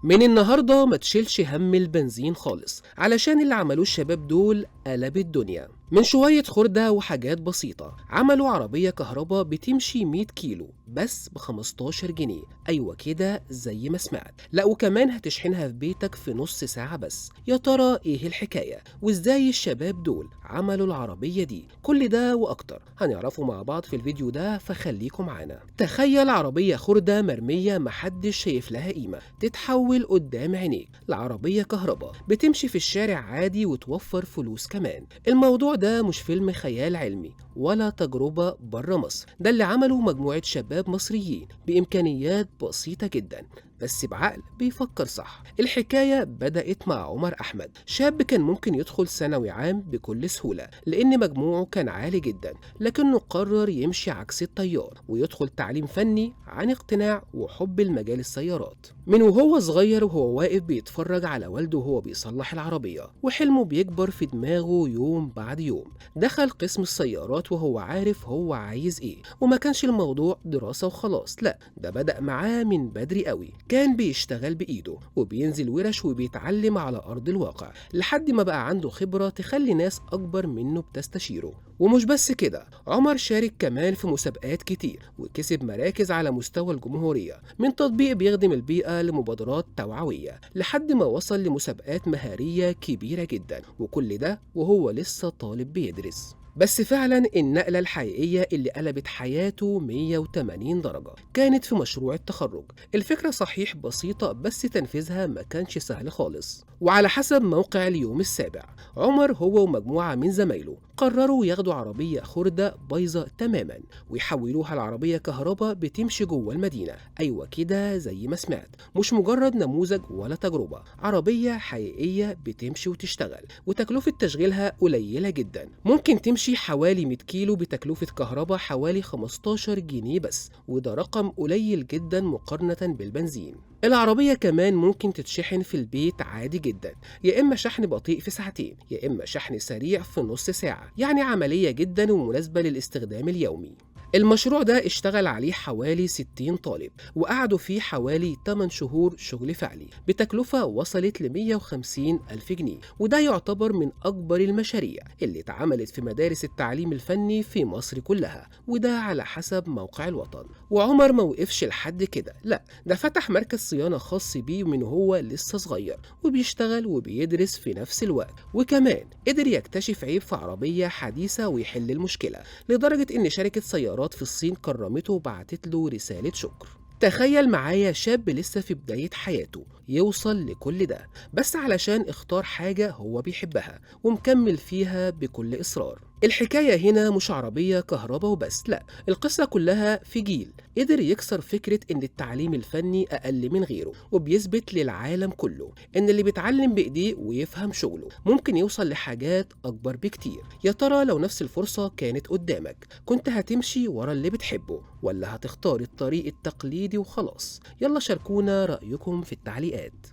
من النهاردة ما تشيلش هم البنزين خالص، علشان اللي عملوه الشباب دول قلب الدنيا. من شوية خردة وحاجات بسيطة عملوا عربية كهرباء بتمشي 100 كيلو بس ب 15 جنيه. أيوة كده زي ما سمعت، لا وكمان هتشحنها في بيتك في نص ساعة بس. يا ترى ايه الحكاية وازاي الشباب دول عملوا العربية دي؟ كل ده وأكتر هنعرفه مع بعض في الفيديو ده، فخليكم معانا. تخيل عربية خردة مرمية محدش شايف لها قيمة تتحول قدام عينيك لعربية كهرباء بتمشي في الشارع عادي وتوفر فلوس كمان. الموضوع ده مش فيلم خيال علمي ولا تجربة بره مصر، ده اللي عمله مجموعة شباب مصريين بإمكانيات بسيطة جدا بس بعقل بيفكر صح. الحكاية بدأت مع عمر أحمد، شاب كان ممكن يدخل ثانوي عام بكل سهولة لأن مجموعه كان عالي جدا، لكنه قرر يمشي عكس التيار ويدخل تعليم فني عن اقتناع وحب المجال السيارات. من وهو صغير وهو واقف بيتفرج على والده وهو بيصلح العربية، وحلمه بيكبر في دماغه يوم بعد يوم. دخل قسم السيارات وهو عارف هو عايز ايه، وما كانش الموضوع دراسة وخلاص، لا ده بدأ معاه من بدري قوي. كان بيشتغل بإيده وبينزل ورش وبيتعلم على أرض الواقع لحد ما بقى عنده خبرة تخلي ناس أكبر منه بتستشيره. ومش بس كده، عمر شارك كمان في مسابقات كتير وكسب مراكز على مستوى الجمهورية، من تطبيق بيخدم البيئة لمبادرات توعوية لحد ما وصل لمسابقات مهارية كبيرة جدا، وكل ده وهو لسه طالب بيدرس. بس فعلا النقلة الحقيقية اللي قلبت حياته 180 درجة كانت في مشروع التخرج. الفكرة صحيح بسيطة بس تنفيذها ما كانش سهل خالص. وعلى حسب موقع اليوم السابع، عمر هو ومجموعة من زمايله قرروا ياخدوا عربية خردة بايظة تماما ويحولوها لعربية كهرباء بتمشي جوه المدينة. أيوة كده زي ما سمعت، مش مجرد نموذج ولا تجربة، عربية حقيقية بتمشي وتشتغل، وتكلفة تشغيلها قليلة جدا. ممكن تمشي حوالي 100 كيلو بتكلفة كهرباء حوالي 15 جنيه بس، وده رقم قليل جدا مقارنة بالبنزين. العربية كمان ممكن تتشحن في البيت عادي جدا، يا إما شحن بطيء في ساعتين يا إما شحن سريع في نص ساعة، يعني عملية جدا ومناسبة للاستخدام اليومي. المشروع ده اشتغل عليه حوالي 60 طالب وقعدوا فيه حوالي 8 شهور شغل فعلي بتكلفة وصلت ل 150 ألف جنيه، وده يعتبر من أكبر المشاريع اللي اتعملت في مدارس التعليم الفني في مصر كلها، وده على حسب موقع الوطن. وعمر ما وقفش لحد كده، لا ده فتح مركز صيانة خاص بيه من هو لسه صغير، وبيشتغل وبيدرس في نفس الوقت، وكمان قدر يكتشف عيب في عربية حديثة ويحل المشكلة، لدرجة إن شركة سيارات في الصين كرمته وبعتت له رسالة شكر. تخيل معايا شاب لسه في بداية حياته يوصل لكل ده بس علشان اختار حاجة هو بيحبها ومكمل فيها بكل إصرار. الحكاية هنا مش عربية كهرباء وبس، لا القصة كلها في جيل قدر يكسر فكرة إن التعليم الفني أقل من غيره، وبيثبت للعالم كله إن اللي بيتعلم بإيديه ويفهم شغله ممكن يوصل لحاجات أكبر بكتير. يا ترى لو نفس الفرصة كانت قدامك كنت هتمشي ورا اللي بتحبه ولا هتختار الطريق التقليدي وخلاص؟ يلا شاركونا رأيكم في التعليقات.